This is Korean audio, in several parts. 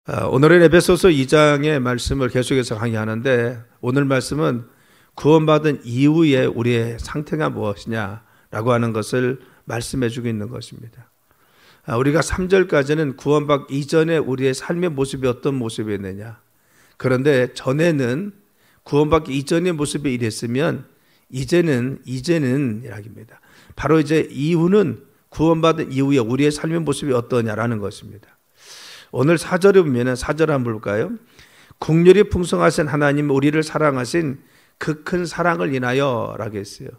오늘은 에베소서 2장의 말씀을 계속해서 강의하는데, 오늘 말씀은 구원받은 이후에 우리의 상태가 무엇이냐라고 하는 것을 말씀해 주고 있는 것입니다. 우리가 3절까지는 구원받기 이전에 우리의 삶의 모습이 어떤 모습이었느냐, 그런데 전에는 구원받기 이전의 모습이 이랬으면 이제는 이야기입니다. 바로 이제 이후는 구원받은 이후에 우리의 삶의 모습이 어떠냐라는 것입니다. 오늘 4절에 보면 4절 한번 볼까요? 국률이 풍성하신 하나님, 우리를 사랑하신 그 큰 사랑을 인하여 라고 했어요.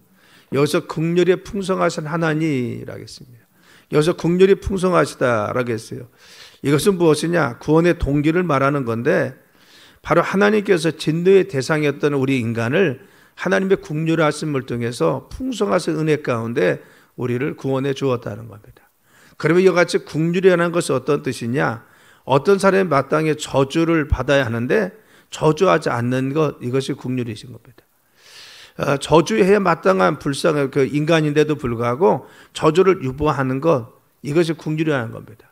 여기서 국률이 풍성하신 하나님이라고 했습니다. 여기서 국률이 풍성하시다라고 했어요. 이것은 무엇이냐? 구원의 동기를 말하는 건데, 바로 하나님께서 진노의 대상이었던 우리 인간을 하나님의 국률하심을 통해서 풍성하신 은혜 가운데 우리를 구원해 주었다는 겁니다. 그러면 이와 같이 국률이라는 것이 어떤 뜻이냐? 어떤 사람이 마땅히 저주를 받아야 하는데 저주하지 않는 것, 이것이 국률이신 겁니다. 저주해야 마땅한 불쌍한 그 인간인데도 불구하고 저주를 유보하는 것, 이것이 국률이라는 겁니다.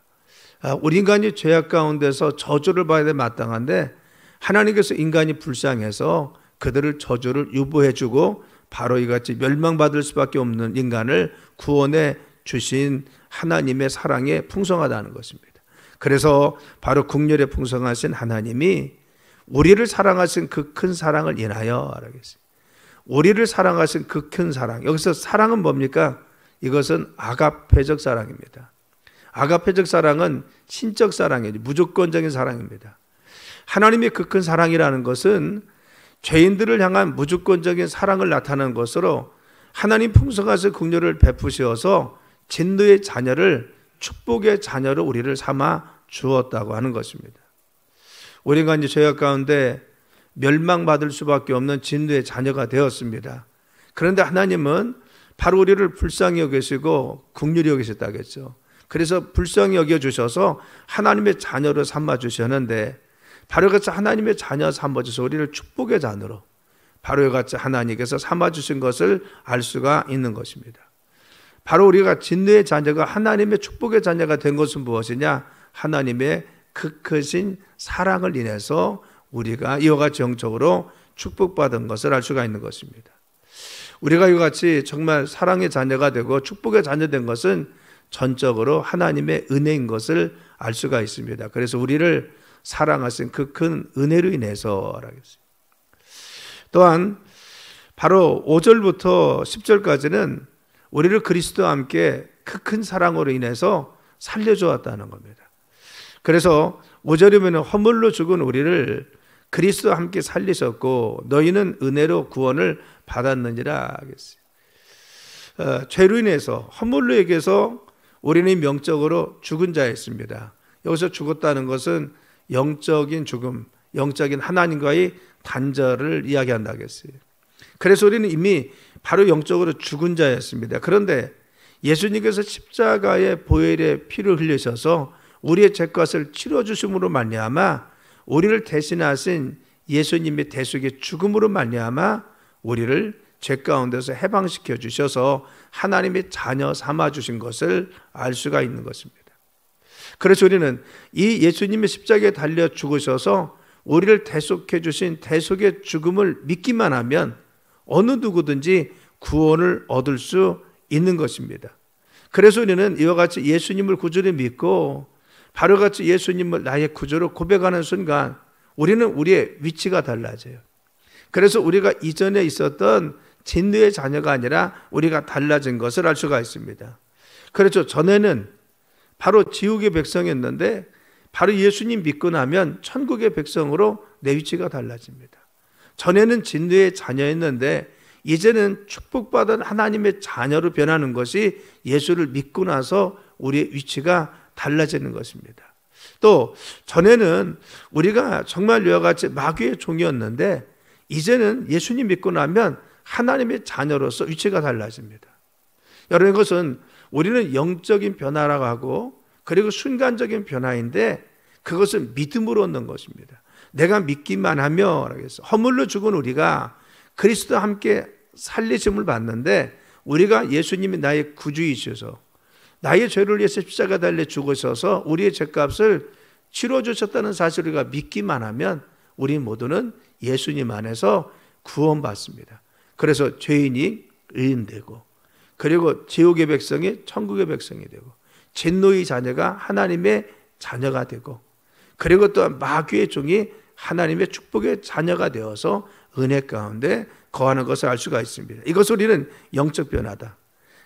우리 인간이 죄악 가운데서 저주를 받아야 돼 마땅한데, 하나님께서 인간이 불쌍해서 그들을 저주를 유보해 주고 바로 이같이 멸망받을 수밖에 없는 인간을 구원해 주신 하나님의 사랑에 풍성하다는 것입니다. 그래서 바로 국률에 풍성하신 하나님이 우리를 사랑하신 그 큰 사랑을 인하여 알겠습니다. 우리를 사랑하신 그 큰 사랑, 여기서 사랑은 뭡니까? 이것은 아가페적 사랑입니다. 아가페적 사랑은 신적 사랑이에요. 무조건적인 사랑입니다. 하나님의 그 큰 사랑이라는 것은 죄인들을 향한 무조건적인 사랑을 나타내는 것으로 하나님 풍성하신 국률을 베푸시어서 진노의 자녀를 축복의 자녀로 우리를 삼아 주었다고 하는 것입니다. 우리가 이제 죄악 가운데 멸망받을 수밖에 없는 진노의 자녀가 되었습니다. 그런데 하나님은 바로 우리를 불쌍히 여기시고 긍휼히 여기셨다겠죠. 그래서 불쌍히 여겨주셔서 하나님의 자녀로 삼아 주셨는데, 바로 같이 하나님의 자녀 삼아 주셔서 우리를 축복의 자녀로 바로 같이 하나님께서 삼아 주신 것을 알 수가 있는 것입니다. 바로 우리가 진노의 자녀가 하나님의 축복의 자녀가 된 것은 무엇이냐? 하나님의 그 크신 사랑을 인해서 우리가 이와 같이 영적으로 축복받은 것을 알 수가 있는 것입니다. 우리가 이와 같이 정말 사랑의 자녀가 되고 축복의 자녀 된 것은 전적으로 하나님의 은혜인 것을 알 수가 있습니다. 그래서 우리를 사랑하신 그 큰 은혜로 인해서라겠습니다. 또한 바로 5절부터 10절까지는 우리를 그리스도와 함께 그 큰 사랑으로 인해서 살려주었다는 겁니다. 그래서 5절에 보면 허물로 죽은 우리를 그리스도와 함께 살리셨고 너희는 은혜로 구원을 받았느니라 하겠어요. 죄로 인해서 허물로 얘기해서 우리는 명적으로 죽은 자였습니다. 여기서 죽었다는 것은 영적인 죽음, 영적인 하나님과의 단절을 이야기한다 하겠어요. 그래서 우리는 이미 바로 영적으로 죽은 자였습니다. 그런데 예수님께서 십자가의 보혈의 피를 흘리셔서 우리의 죄값을 치러주심으로 말미암아 우리를 대신하신 예수님의 대속의 죽음으로 말미암아 우리를 죄 가운데서 해방시켜 주셔서 하나님의 자녀 삼아 주신 것을 알 수가 있는 것입니다. 그래서 우리는 이 예수님의 십자가에 달려 죽으셔서 우리를 대속해 주신 대속의 죽음을 믿기만 하면 어느 누구든지 구원을 얻을 수 있는 것입니다. 그래서 우리는 이와 같이 예수님을 구주로 믿고 바로 같이 예수님을 나의 구주로 고백하는 순간 우리는 우리의 위치가 달라져요. 그래서 우리가 이전에 있었던 진노의 자녀가 아니라 우리가 달라진 것을 알 수가 있습니다. 그렇죠. 전에는 바로 지옥의 백성이었는데 바로 예수님 믿고 나면 천국의 백성으로 내 위치가 달라집니다. 전에는 진노의 자녀였는데 이제는 축복받은 하나님의 자녀로 변하는 것이 예수를 믿고 나서 우리의 위치가 달라지는 것입니다. 또 전에는 우리가 정말 이와 같이 마귀의 종이었는데 이제는 예수님 믿고 나면 하나님의 자녀로서 위치가 달라집니다. 여러분, 이것은 우리는 영적인 변화라고 하고 그리고 순간적인 변화인데 그것은 믿음으로 얻는 것입니다. 내가 믿기만 하며 허물로 죽은 우리가 그리스도와 함께 살리심을 받는데 우리가 예수님이 나의 구주이셔서 나의 죄를 위해서 십자가 달려 죽으셔서 우리의 죄값을 치러주셨다는 사실을 우리가 믿기만 하면 우리 모두는 예수님 안에서 구원받습니다. 그래서 죄인이 의인되고, 그리고 지옥의 백성이 천국의 백성이 되고, 진노의 자녀가 하나님의 자녀가 되고, 그리고 또한 마귀의 종이 하나님의 축복의 자녀가 되어서 은혜 가운데 거하는 것을 알 수가 있습니다. 이것을 우리는 영적 변화다,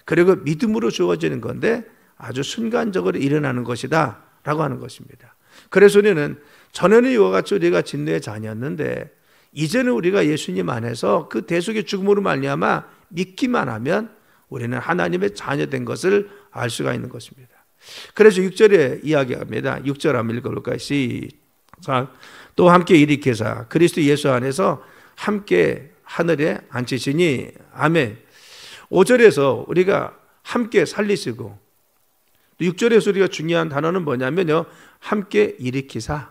그리고 믿음으로 주어지는 건데 아주 순간적으로 일어나는 것이다 라고 하는 것입니다. 그래서 우리는 전에는 이와 같이 우리가 진노의 자녀였는데 이제는 우리가 예수님 안에서 그 대속의 죽음으로 말미암아 믿기만 하면 우리는 하나님의 자녀된 것을 알 수가 있는 것입니다. 그래서 6절에 이야기합니다. 6절 한번 읽어볼까요? 시작. 또 함께 일으키사 그리스도 예수 안에서 함께 하늘에 앉히시니. 아멘. 5절에서 우리가 함께 살리시고, 6절에서 우리가 중요한 단어는 뭐냐면요, 함께 일으키사.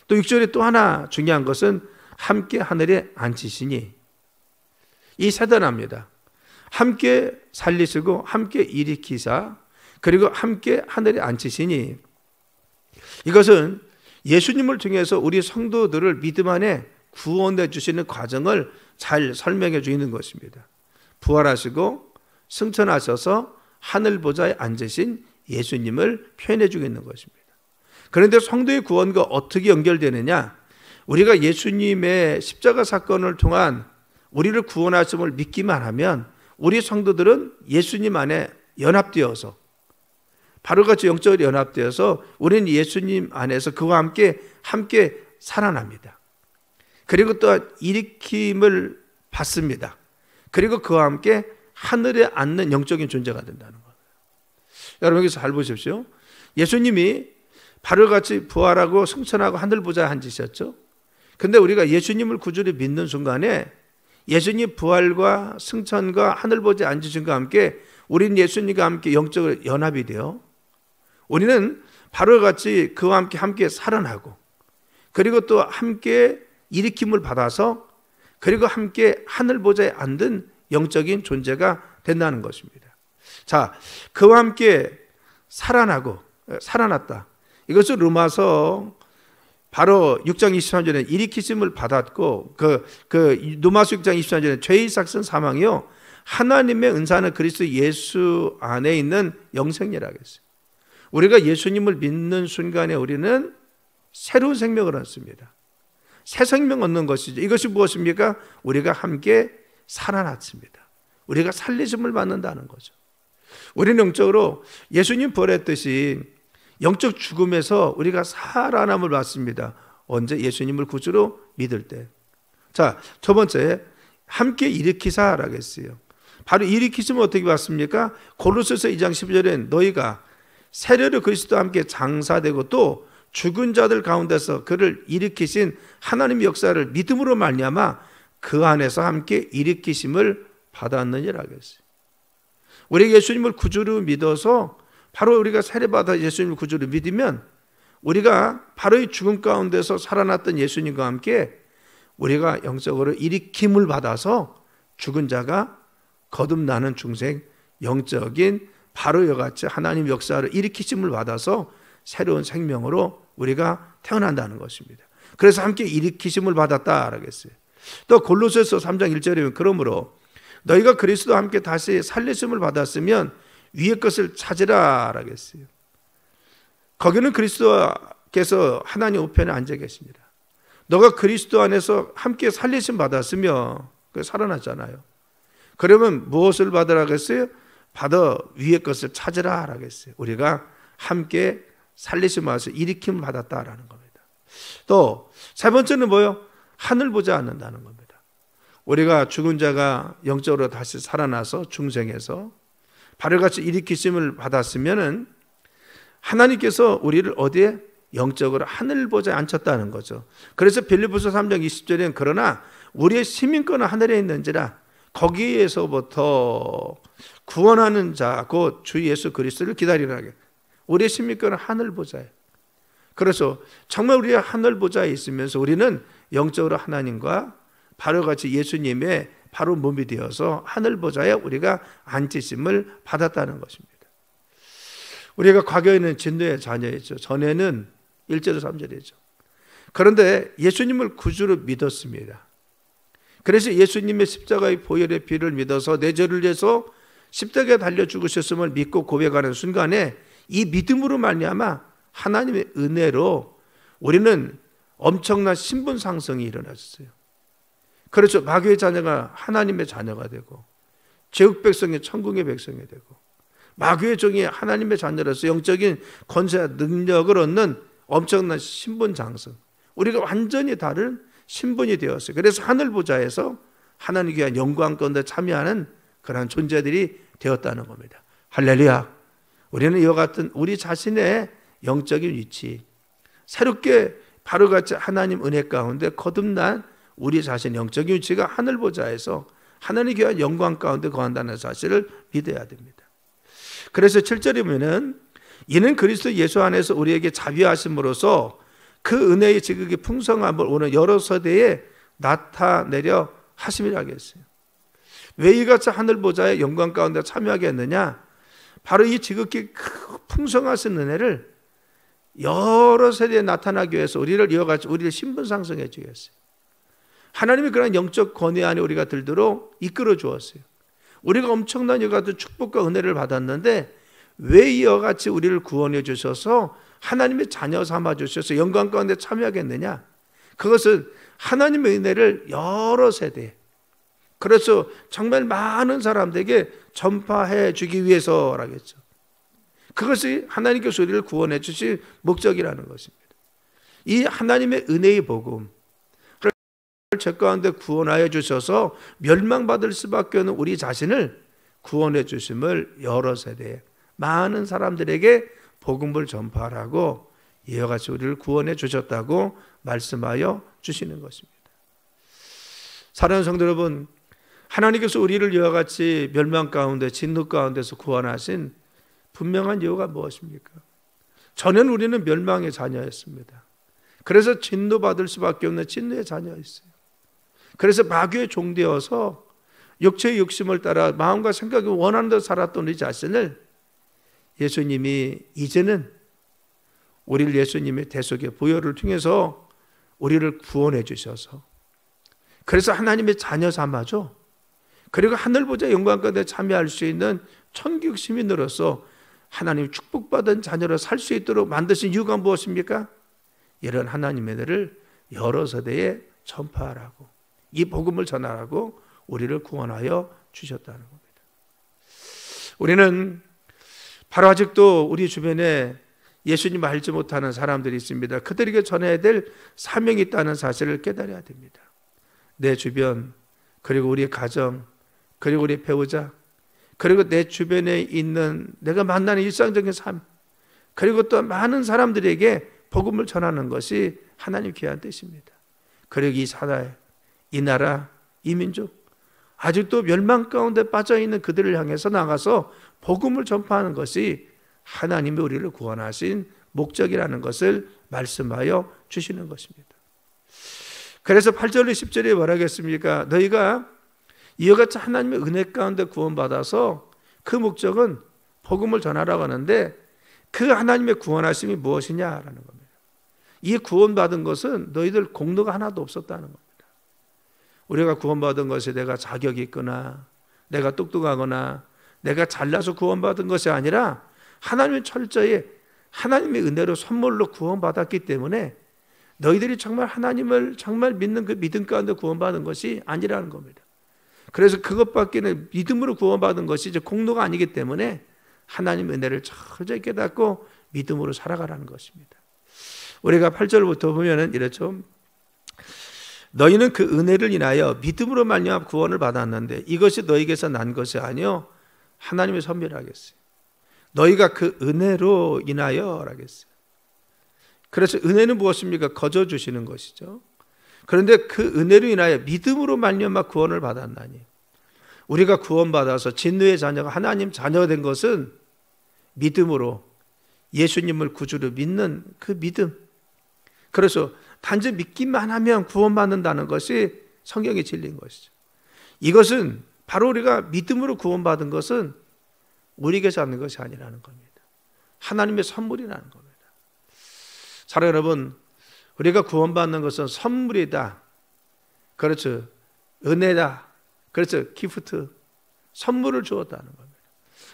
또 6절에 또 하나 중요한 것은 함께 하늘에 앉히시니. 이 세 단어입니다. 함께 살리시고, 함께 일으키사, 그리고 함께 하늘에 앉히시니. 이것은 예수님을 통해서 우리 성도들을 믿음 안에 구원해 주시는 과정을 잘 설명해 주는 것입니다. 부활하시고 승천하셔서 하늘 보좌에 앉으신 예수님을 표현해 주고 있는 것입니다. 그런데 성도의 구원과 어떻게 연결되느냐? 우리가 예수님의 십자가 사건을 통한 우리를 구원하심을 믿기만 하면 우리 성도들은 예수님 안에 연합되어서, 바로같이 영적으로 연합되어서 우리는 예수님 안에서 그와 함께 살아납니다. 그리고 또 일으킴을 받습니다. 그리고 그와 함께 하늘에 앉는 영적인 존재가 된다는 거예요. 여러분 여기서 잘 보십시오. 예수님이 바로같이 부활하고 승천하고 하늘 보좌에 앉으셨죠. 근데 우리가 예수님을 구주로 믿는 순간에 예수님 부활과 승천과 하늘 보좌에 앉으신과 함께 우리는 예수님과 함께 영적으로 연합이 되어 우리는 바로같이 그와 함께 살아나고, 그리고 또 함께 일으킴을 받아서, 그리고 함께 하늘 보좌에 앉은 영적인 존재가 된다는 것입니다. 자, 그와 함께 살아났다. 이것을 로마서 바로 6장 23절에 일으키심을 받았고, 로마서 6장 23절에 죄의 삭은 사망이요 하나님의 은사는 그리스도 예수 안에 있는 영생이라고 했어요. 우리가 예수님을 믿는 순간에 우리는 새로운 생명을 얻습니다. 새 생명 얻는 것이죠. 이것이 무엇입니까? 우리가 함께 살아났습니다. 우리가 살리심을 받는다는 거죠. 우리는 영적으로 예수님 부활했듯이 영적 죽음에서 우리가 살아남을 받습니다. 언제? 예수님을 구주로 믿을 때. 자, 첫 번째, 함께 일으키사라고 했어요. 바로 일으키시면 어떻게 받습니까? 고로새서 2장 12절에 너희가 세례로 그리스도와 함께 장사되고 또 죽은 자들 가운데서 그를 일으키신 하나님의 역사를 믿음으로 말미암아 그 안에서 함께 일으키심을 받았느니라고 했어요. 우리가 예수님을 구주로 믿어서, 바로 우리가 세례받아 예수님을 구주로 믿으면 우리가 바로 이 죽음 가운데서 살아났던 예수님과 함께 우리가 영적으로 일으킴을 받아서 죽은 자가 거듭나는 중생, 영적인 바로 이와 같이 하나님 역사를 일으키심을 받아서 새로운 생명으로 우리가 태어난다는 것입니다. 그래서 함께 일으키심을 받았다라고 했어요. 또 골로새서 3장 1절에 보면 그러므로 너희가 그리스도와 함께 다시 살리심을 받았으면 위의 것을 찾으라라고 했어요. 거기는 그리스도께서 하나님 우편에 앉아 계십니다. 너가 그리스도 안에서 함께 살리심 받았으면 살아났잖아요. 그러면 무엇을 받으라고 했어요? 받아 위의 것을 찾으라라고 했어요. 우리가 함께 살리심 받아서 일으킴을 받았다라는 겁니다. 또 세 번째는 뭐예요? 하늘 보지 않는다는 겁니다. 우리가 죽은 자가 영적으로 다시 살아나서 중생에서 바로같이 일으키심을 받았으면은 하나님께서 우리를 어디에? 영적으로 하늘 보좌에 앉혔다는 거죠. 그래서 빌립보서 3장 20절에는 그러나 우리의 시민권은 하늘에 있는지라 거기에서부터 구원하는 자 곧 주 예수 그리스도를 기다리라. 우리의 시민권은 하늘 보좌에. 그래서 정말 우리의 하늘 보좌에 있으면서 우리는 영적으로 하나님과 바로같이 예수님의 바로 몸이 되어서 하늘 보좌에 우리가 앉히심을 받았다는 것입니다. 우리가 과거에는 진노의 자녀였죠. 전에는 1절 3절이죠. 그런데 예수님을 구주로 믿었습니다. 그래서 예수님의 십자가의 보혈의 피를 믿어서 내 죄를 위해서 십자가에 달려 죽으셨음을 믿고 고백하는 순간에 이 믿음으로 말미암아 하나님의 은혜로 우리는 엄청난 신분 상승이 일어났어요. 그렇죠. 마귀의 자녀가 하나님의 자녀가 되고 제국 백성이 천국의 백성이 되고 마귀의 종이 하나님의 자녀로서 영적인 권세와 능력을 얻는 엄청난 신분 상승. 우리가 완전히 다른 신분이 되었어요. 그래서 하늘 보좌에서 하나님 귀한 영광 가운데 참여하는 그런 존재들이 되었다는 겁니다. 할렐루야. 우리는 이와 같은 우리 자신의 영적인 위치, 새롭게 바로같이 하나님 은혜 가운데 거듭난 우리 자신의 영적인 위치가 하늘 보좌에서 하나님 귀한 영광 가운데 거한다는 사실을 믿어야 됩니다. 그래서 7절에 보면은 이는 그리스도 예수 안에서 우리에게 자비하심으로써 그 은혜의 지극히 풍성함을 오늘 여러 세대에 나타내려 하심이라 하겠어요. 왜 이같이 하늘 보좌의 영광 가운데 참여하게 했느냐? 바로 이 지극히 풍성하신 은혜를 여러 세대에 나타나기 위해서 우리를 이어같이 우리를 신분 상승해 주겠어요. 하나님이 그런 영적 권위 안에 우리가 들도록 이끌어 주었어요. 우리가 엄청난 이와 같은 축복과 은혜를 받았는데 왜 이와 같이 우리를 구원해 주셔서 하나님의 자녀 삼아 주셔서 영광 가운데 참여하겠느냐? 그것은 하나님의 은혜를 여러 세대, 그래서 정말 많은 사람들에게 전파해 주기 위해서라겠죠. 그것이 하나님께서 우리를 구원해 주실 목적이라는 것입니다. 이 하나님의 은혜의 복음, 죄 가운데 구원하여 주셔서 멸망받을 수밖에 없는 우리 자신을 구원해 주심을 여러 세대에 많은 사람들에게 복음을 전파하라고 이와 같이 우리를 구원해 주셨다고 말씀하여 주시는 것입니다. 사랑하는 성도 여러분, 하나님께서 우리를 이와 같이 멸망 가운데 진노 가운데서 구원하신 분명한 이유가 무엇입니까? 전에는 우리는 멸망의 자녀였습니다. 그래서 진노받을 수밖에 없는 진노의 자녀였어요. 그래서 마귀의 종되어서 육체의 욕심을 따라 마음과 생각이 원하는 대로 살았던 우리 자신을 예수님이 이제는 우리를 예수님의 대속의 보혈을 통해서 우리를 구원해 주셔서 그래서 하나님의 자녀 삼아줘. 그리고 하늘 보좌 영광 가운데 참여할 수 있는 천국 시민으로서 하나님 축복받은 자녀로 살 수 있도록 만드신 이유가 무엇입니까? 이런 하나님의 은혜를 여러 세대에 전파하라고, 이 복음을 전하라고 우리를 구원하여 주셨다는 겁니다. 우리는 바로 아직도 우리 주변에 예수님 알지 못하는 사람들이 있습니다. 그들에게 전해야 될 사명이 있다는 사실을 깨달아야 됩니다. 내 주변, 그리고 우리 가정, 그리고 우리 배우자, 그리고 내 주변에 있는 내가 만나는 일상적인 삶, 그리고 또 많은 사람들에게 복음을 전하는 것이 하나님 귀한 뜻입니다. 그리고 이 사회, 이 나라, 이 민족, 아직도 멸망 가운데 빠져있는 그들을 향해서 나가서 복음을 전파하는 것이 하나님이 우리를 구원하신 목적이라는 것을 말씀하여 주시는 것입니다. 그래서 8절로 10절에 뭐라 하겠습니까? 너희가 이와 같이 하나님의 은혜 가운데 구원받아서 그 목적은 복음을 전하라고 하는데 그 하나님의 구원하심이 무엇이냐라는 겁니다. 이 구원받은 것은 너희들 공로가 하나도 없었다는 겁니다. 우리가 구원받은 것이 내가 자격이 있거나 내가 똑똑하거나 내가 잘나서 구원받은 것이 아니라 하나님의 철저히 하나님의 은혜로 선물로 구원받았기 때문에 너희들이 정말 하나님을 정말 믿는 그 믿음 가운데 구원받은 것이 아니라는 겁니다. 그래서 그것밖에는 믿음으로 구원받은 것이 이제 공로가 아니기 때문에 하나님의 은혜를 철저히 깨닫고 믿음으로 살아가라는 것입니다. 우리가 8절부터 보면은 이렇죠. 너희는 그 은혜를 인하여 믿음으로 말미암아 구원을 받았는데 이것이 너희에게서 난 것이 아니요 하나님의 선별하겠어요. 너희가 그 은혜로 인하여 라겠어요. 그래서 은혜는 무엇입니까? 거저 주시는 것이죠. 그런데 그 은혜로 인하여 믿음으로 말미암아 구원을 받았나니 우리가 구원받아서 진노의 자녀가 하나님 자녀가 된 것은 믿음으로 예수님을 구주로 믿는 그 믿음. 그래서 단지 믿기만 하면 구원받는다는 것이 성경의 진리인 것이죠. 이것은 바로 우리가 믿음으로 구원받은 것은 우리에게서 하는 것이 아니라는 겁니다. 하나님의 선물이라는 겁니다. 사랑하는 여러분, 우리가 구원받는 것은 선물이다. 그렇죠. 은혜다. 그렇죠. 기프트. 선물을 주었다는 겁니다.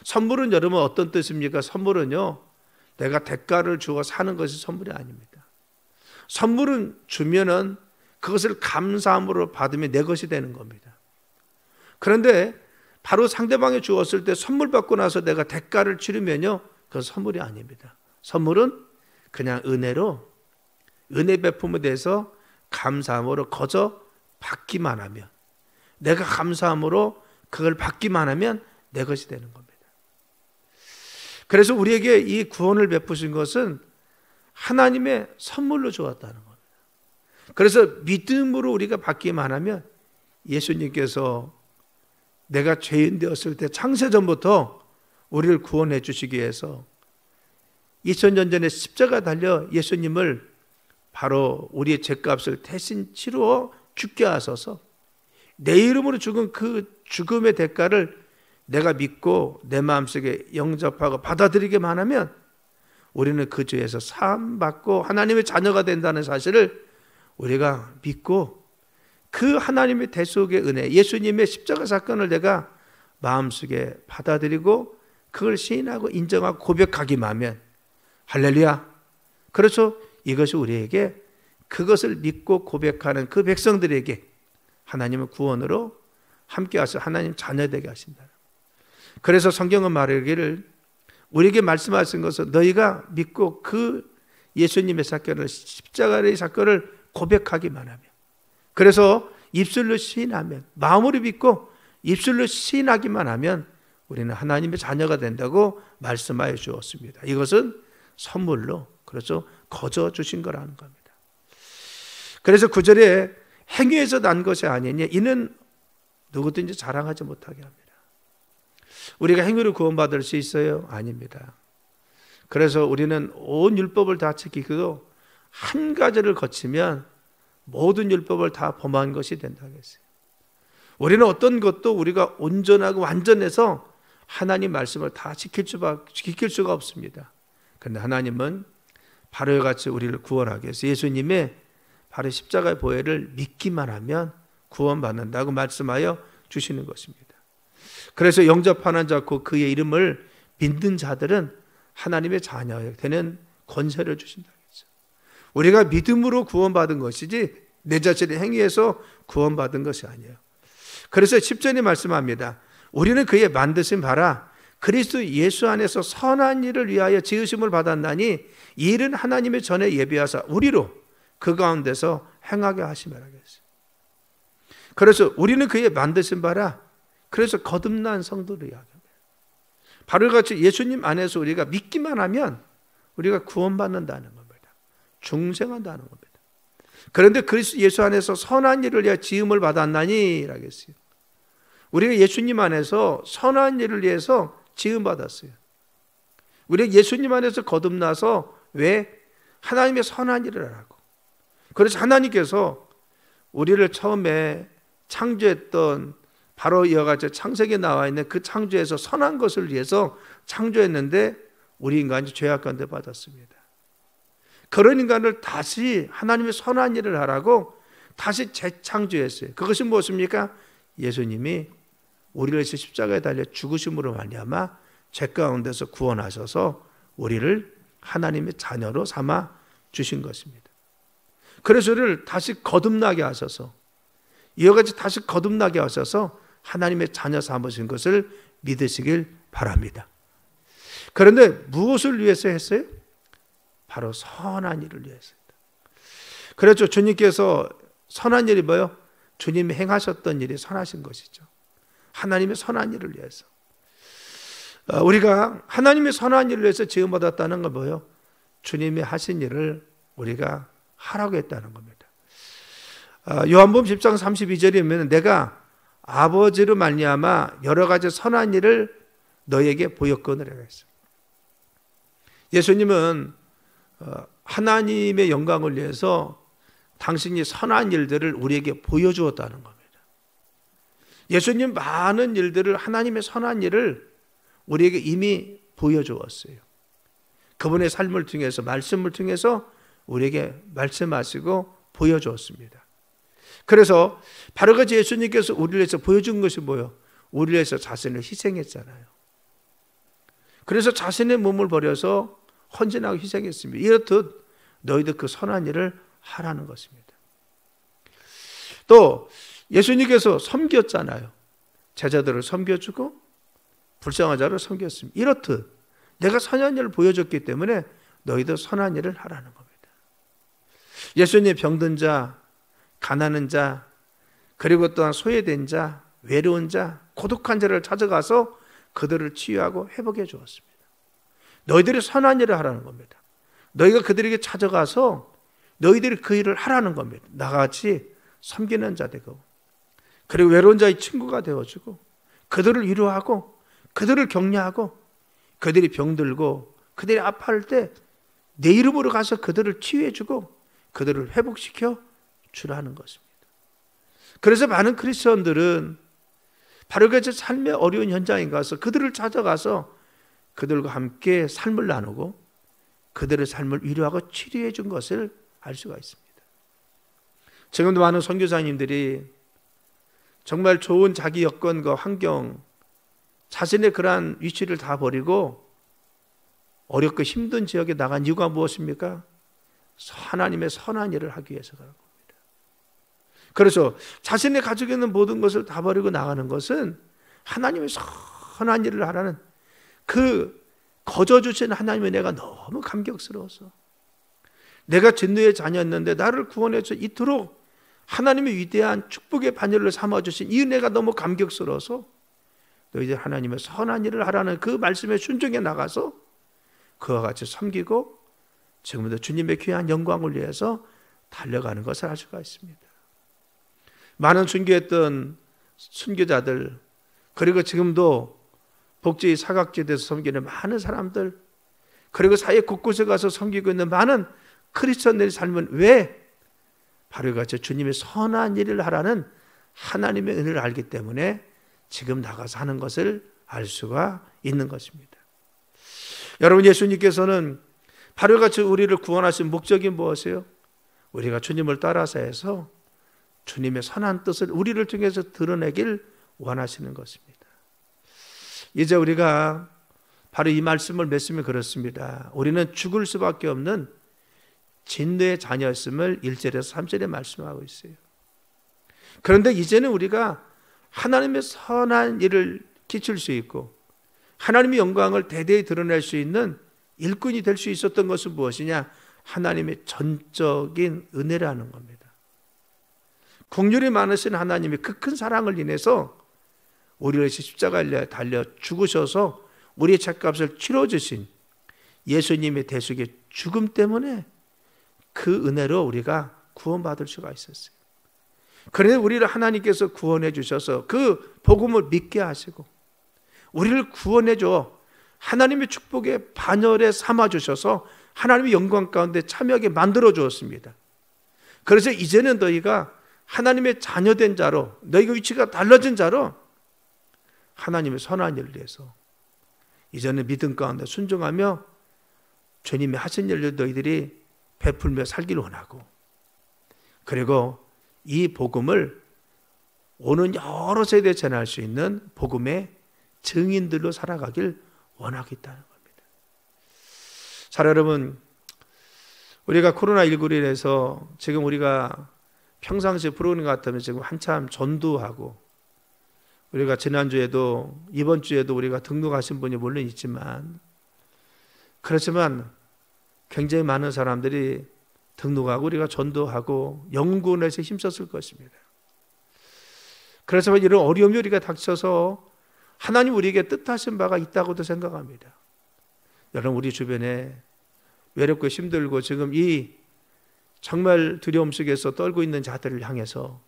선물은 여러분 어떤 뜻입니까? 선물은요, 내가 대가를 주어 사는 것이 선물이 아닙니다. 선물은 주면은 그것을 감사함으로 받으면 내 것이 되는 겁니다. 그런데 바로 상대방이 주었을 때 선물 받고 나서 내가 대가를 치르면요, 그건 선물이 아닙니다. 선물은 그냥 은혜로, 은혜 베품에 대해서 감사함으로 거저 받기만 하면, 내가 감사함으로 그걸 받기만 하면 내 것이 되는 겁니다. 그래서 우리에게 이 구원을 베푸신 것은 하나님의 선물로 주었다는 겁니다. 그래서 믿음으로 우리가 받기만 하면 예수님께서 내가 죄인 되었을 때 창세전부터 우리를 구원해 주시기 위해서 2000년 전에 십자가 달려 예수님을 바로 우리의 죄값을 대신 치루어 죽게 하소서, 내 이름으로 죽은 그 죽음의 대가를 내가 믿고 내 마음속에 영접하고 받아들이기만 하면 우리는 그 죄에서 사함받고 하나님의 자녀가 된다는 사실을 우리가 믿고 그 하나님의 대속의 은혜, 예수님의 십자가 사건을 내가 마음속에 받아들이고 그걸 시인하고 인정하고 고백하기만 하면, 할렐루야, 그렇죠? 이것이 우리에게, 그것을 믿고 고백하는 그 백성들에게 하나님의 구원으로 함께 하셔 하나님 자녀 되게 하신다. 그래서 성경은 말하기를, 우리에게 말씀하신 것은 너희가 믿고 그 예수님의 사건을, 십자가의 사건을 고백하기만 하면, 그래서 입술로 시인하면, 마음으로 믿고 입술로 시인하기만 하면 우리는 하나님의 자녀가 된다고 말씀하여 주었습니다. 이것은 선물로, 그렇죠, 거저 주신 거라는 겁니다. 그래서 9절에 행위에서 난 것이 아니니 이는 누구든지 자랑하지 못하게 합니다. 우리가 행위로 구원받을 수 있어요? 아닙니다. 그래서 우리는 온 율법을 다 지키고 한 가지를 거치면 모든 율법을 다 범한 것이 된다고 했어요. 우리는 어떤 것도 우리가 온전하고 완전해서 하나님 말씀을 다 지킬 수가 없습니다. 그런데 하나님은 바로 이와 같이 우리를 구원하기 위해서 예수님의 바로 십자가의 보혈을 믿기만 하면 구원받는다고 말씀하여 주시는 것입니다. 그래서 영접하는 자고 그의 이름을 믿는 자들은 하나님의 자녀가 되는 권세를 주신다. 우리가 믿음으로 구원받은 것이지 내 자신의 행위에서 구원받은 것이 아니에요. 그래서 10절에 말씀합니다. 우리는 그의 만드신 바라 그리스도 예수 안에서 선한 일을 위하여 지으심을 받았나니 이 일은 하나님의 전에 예비하사 우리로 그 가운데서 행하게 하심이라 했어요. 그래서 우리는 그의 만드신 바라, 그래서 거듭난 성도를 이야기합니다. 바로 같이 예수님 안에서 우리가 믿기만 하면 우리가 구원받는다는 겁니다. 중생한다는 겁니다. 그런데 그리스도 예수 안에서 선한 일을 위해 지음을 받았나니 라고 했어요. 우리가 예수님 안에서 선한 일을 위해서 지음 받았어요. 우리가 예수님 안에서 거듭나서 왜? 하나님의 선한 일을 하라고. 그래서 하나님께서 우리를 처음에 창조했던 바로 이와 같이 창세기에 나와 있는 그 창조에서 선한 것을 위해서 창조했는데 우리 인간이 죄악 가운데 받았습니다. 그런 인간을 다시 하나님의 선한 일을 하라고 다시 재창조했어요. 그것이 무엇입니까? 예수님이 우리를 십자가에 달려 죽으심으로 말미암아 죄 가운데서 구원하셔서 우리를 하나님의 자녀로 삼아 주신 것입니다. 그래서 우리를 다시 거듭나게 하셔서, 이와 같이 다시 거듭나게 하셔서 하나님의 자녀 삼으신 것을 믿으시길 바랍니다. 그런데 무엇을 위해서 했어요? 바로 선한 일을 위해서입니다. 그렇죠. 주님께서 선한 일이 뭐예요? 주님이 행하셨던 일이 선하신 것이죠. 하나님의 선한 일을 위해서. 우리가 하나님의 선한 일을 위해서 지음받았다는 건 뭐예요? 주님이 하신 일을 우리가 하라고 했다는 겁니다. 요한복음 10장 32절에 보면 내가 아버지로 말미암아 여러 가지 선한 일을 너에게 보였거니라 했어요. 예수님은 하나님의 영광을 위해서 당신이 선한 일들을 우리에게 보여주었다는 겁니다. 예수님 많은 일들을, 하나님의 선한 일을 우리에게 이미 보여주었어요. 그분의 삶을 통해서, 말씀을 통해서 우리에게 말씀하시고 보여주었습니다. 그래서 바로 같이 예수님께서 우리를 위해서 보여준 것이 뭐예요? 우리를 위해서 자신을 희생했잖아요. 그래서 자신의 몸을 버려서 헌신하고 희생했습니다. 이렇듯 너희들 그 선한 일을 하라는 것입니다. 또 예수님께서 섬겼잖아요. 제자들을 섬겨주고 불쌍한 자를 섬겼습니다. 이렇듯 내가 선한 일을 보여줬기 때문에 너희도 선한 일을 하라는 겁니다. 예수님이 병든 자, 가난한 자, 그리고 또한 소외된 자, 외로운 자, 고독한 자를 찾아가서 그들을 치유하고 회복해 주었습니다. 너희들이 선한 일을 하라는 겁니다. 너희가 그들에게 찾아가서 너희들이 그 일을 하라는 겁니다. 나같이 섬기는 자 되고, 그리고 외로운 자의 친구가 되어주고, 그들을 위로하고, 그들을 격려하고, 그들이 병들고 그들이 아파할 때 내 이름으로 가서 그들을 치유해주고 그들을 회복시켜 주라는 것입니다. 그래서 많은 크리스천들은 바로 그 삶의 어려운 현장에 가서 그들을 찾아가서 그들과 함께 삶을 나누고 그들의 삶을 위로하고 치료해 준 것을 알 수가 있습니다. 지금도 많은 선교사님들이 정말 좋은 자기 여건과 환경, 자신의 그러한 위치를 다 버리고 어렵고 힘든 지역에 나간 이유가 무엇입니까? 하나님의 선한 일을 하기 위해서 그런 겁니다. 그래서 자신의 가지고 있는 모든 것을 다 버리고 나가는 것은 하나님의 선한 일을 하라는 그 거저 주신 하나님의 내가 너무 감격스러워서, 내가 진노의 자녀였는데 나를 구원해서 이토록 하나님의 위대한 축복의 반열을 삼아주신 이 은혜가 너무 감격스러워서 너희들 하나님의 선한 일을 하라는 그 말씀에 순종해 나가서 그와 같이 섬기고 지금도 주님의 귀한 영광을 위해서 달려가는 것을 알 수가 있습니다. 많은 순교했던 순교자들, 그리고 지금도 복지 사각지대에서 섬기는 많은 사람들, 그리고 사회 곳곳에 가서 섬기고 있는 많은 크리스천들의 삶은 왜? 바로 같이 주님의 선한 일을 하라는 하나님의 은혜를 알기 때문에 지금 나가서 하는 것을 알 수가 있는 것입니다. 여러분, 예수님께서는 바로 같이 우리를 구원하신 목적이 무엇이에요? 우리가 주님을 따라서 해서 주님의 선한 뜻을 우리를 통해서 드러내길 원하시는 것입니다. 이제 우리가 바로 이 말씀을 맺으면 그렇습니다. 우리는 죽을 수밖에 없는 진노의 자녀였음을 1절에서 3절에 말씀하고 있어요. 그런데 이제는 우리가 하나님의 선한 일을 끼칠 수 있고 하나님의 영광을 대대히 드러낼 수 있는 일꾼이 될 수 있었던 것은 무엇이냐? 하나님의 전적인 은혜라는 겁니다. 긍휼이 많으신 하나님의 그 큰 사랑을 인해서 우리를 위해서 십자가에 달려 죽으셔서 우리의 죄값을 치러주신 예수님의 대속의 죽음 때문에 그 은혜로 우리가 구원받을 수가 있었어요. 그런데 우리를 하나님께서 구원해 주셔서 그 복음을 믿게 하시고 우리를 구원해 줘 하나님의 축복의 반열에 삼아 주셔서 하나님의 영광 가운데 참여하게 만들어 주었습니다. 그래서 이제는 너희가 하나님의 자녀된 자로, 너희가 위치가 달라진 자로 하나님의 선한 일을 위해서 이제는 믿음 가운데 순종하며 주님이 하신 일을 너희들이 베풀며 살기를 원하고, 그리고 이 복음을 오는 여러 세대에 전할 수 있는 복음의 증인들로 살아가길 원하겠다는 겁니다. 자, 여러분, 우리가 코로나19로 인해서 지금 우리가 평상시 프로그램 같으면 지금 한참 전도하고, 우리가 지난주에도 이번 주에도 우리가 등록하신 분이 물론 있지만, 그렇지만 굉장히 많은 사람들이 등록하고 우리가 전도하고 영구원에서 힘썼을 것입니다. 그래서 이런 어려움이 우리가 닥쳐서 하나님 우리에게 뜻하신 바가 있다고도 생각합니다. 여러분, 우리 주변에 외롭고 힘들고 지금 이 정말 두려움 속에서 떨고 있는 자들을 향해서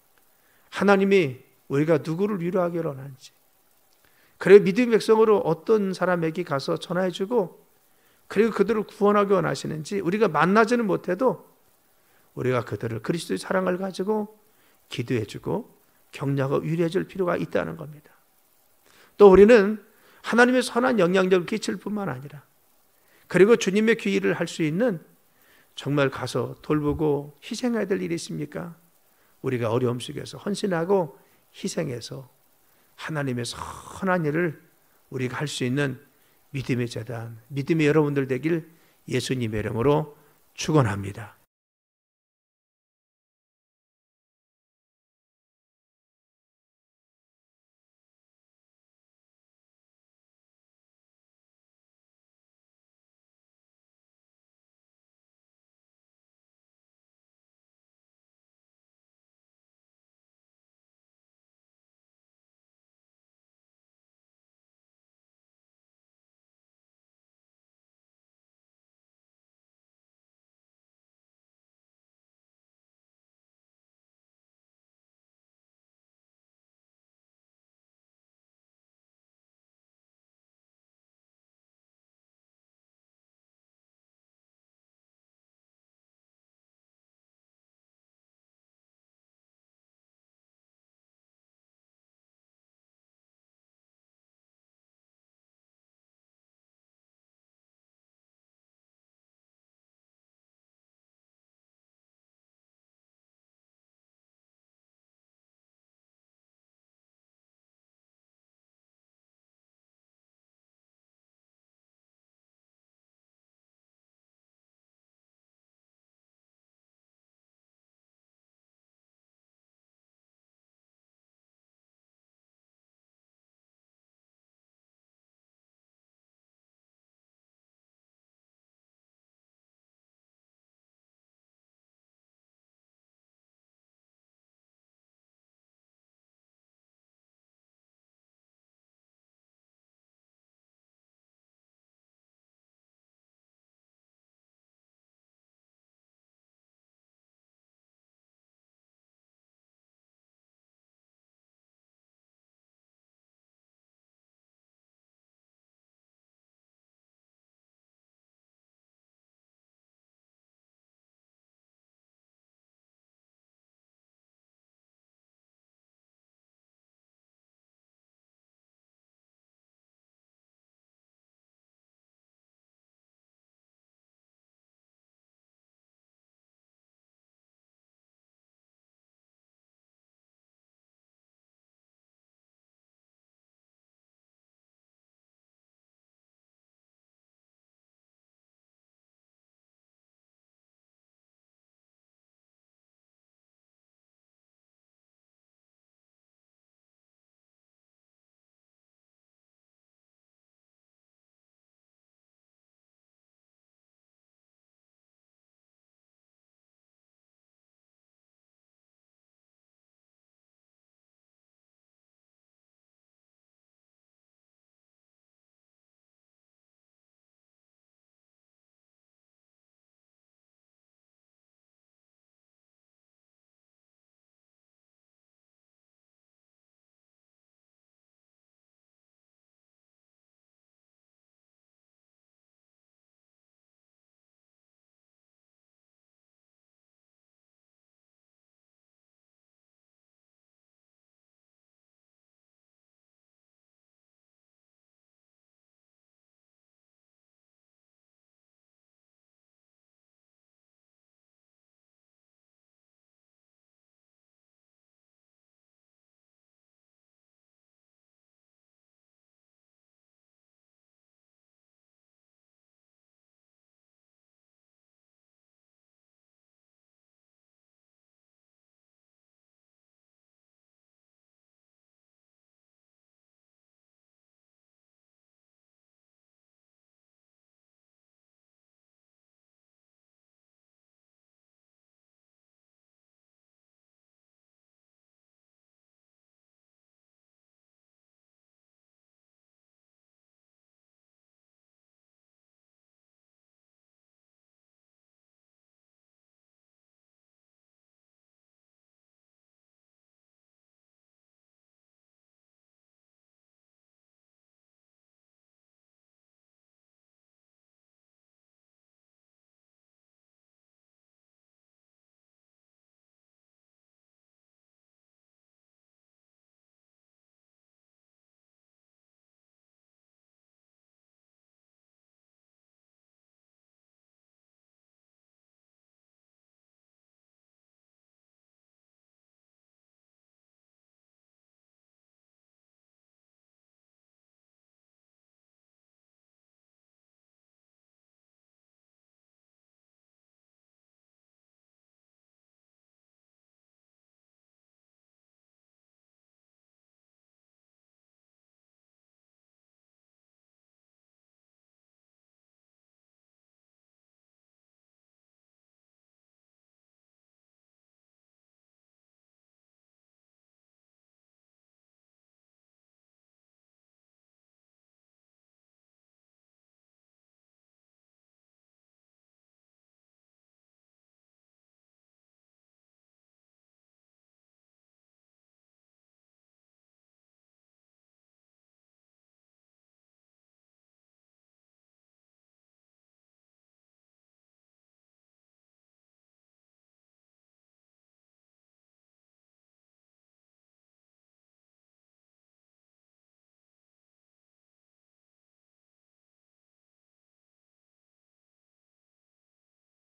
하나님이 우리가 누구를 위로하기를 원하는지, 그래 믿음의 백성으로 어떤 사람에게 가서 전화해주고 그리고 그들을 구원하기 원하시는지 우리가 만나지는 못해도 우리가 그들을 그리스도의 사랑을 가지고 기도해주고 격려하고 위로해줄 필요가 있다는 겁니다. 또 우리는 하나님의 선한 영향력을 끼칠 뿐만 아니라 그리고 주님의 귀의를 할 수 있는 정말 가서 돌보고 희생해야 될 일이 있습니까? 우리가 어려움 속에서 헌신하고 희생해서 하나님의 선한 일을 우리가 할 수 있는 믿음의 재단, 믿음의 여러분들 되길 예수님의 이름으로 축원합니다.